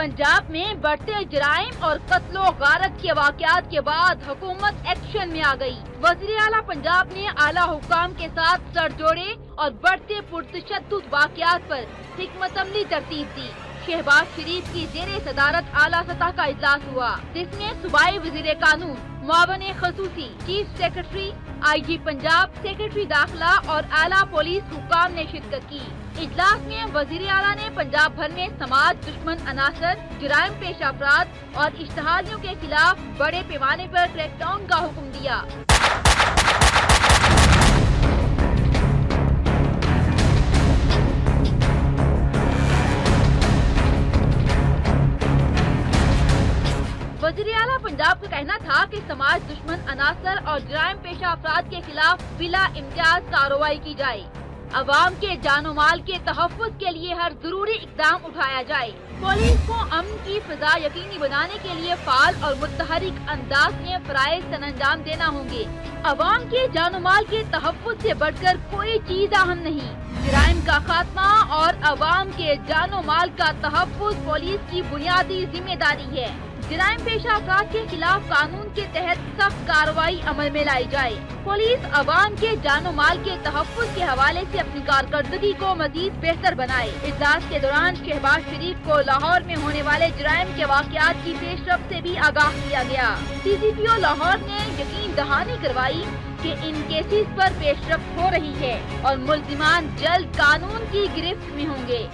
पंजाब में बढ़ते जराइम और कत्लो गारत के वाकयात के बाद हुकूमत एक्शन में आ गई। वज़ीर आला पंजाब ने आला हुकाम के साथ सर जोड़े और बढ़ते पुरतशद्दुद वाकयात पर हिकमत अमली तरतीब दी। शहबाज शरीफ की ज़ेरे सदारत आला सतह का इजलास हुआ, जिसमें सूबाई वज़ीर कानून, मुआवने खसूसी, chief secretary, IG Punjab, secretary दाखिला और आला पुलिस हुकाम ने शिरकत की। इजलास में वज़ीर आला ने पंजाब भर में समाज दुश्मन अनासर, जराइम पेश अफराद और इश्तिहादियों के खिलाफ बड़े पैमाने पर क्रैकडाउन का हुक्म दिया। वज़ीर आला पंजाब का कहना था कि समाज दुश्मन अनासर और जराइम पेशा अफराद के खिलाफ बिला इम्तियाज कार्रवाई की जाए। अवाम के जानो माल के तहफ़्फ़ुज़ के लिए हर जरूरी इक़दाम उठाया जाए। पुलिस को अमन की फिजा यकीनी बनाने के लिए फाल और मुतहरिक अंदाज में फ़राइज़ सरअंजाम देना होंगे। अवाम के जानो माल के तहफ़्फ़ुज़ से बढ़कर कोई चीज अहम नहीं। जराइम का खात्मा और अवाम के जानो माल का तहफ़्फ़ुज़ पुलिस की बुनियादी जिम्मेदारी है। जराइम पेशा अफराद के खिलाफ कानून के तहत सख्त कार्रवाई अमल में लाई जाए। पुलिस अवाम के जानो माल के तहफ़्फ़ुज़ के हवाले से अपनी कारकर्दगी को मजीद बेहतर बनाए। इजलास के दौरान शहबाज शरीफ को लाहौर में होने वाले जराइम के वाकयात की पेशरफ से भी आगाह किया गया। CCPO लाहौर ने यकीन दहानी करवाई कि इन केसेस पर पेशरफ हो रही है और मुल्ज़िमान जल्द कानून की गिरफ्त में होंगे।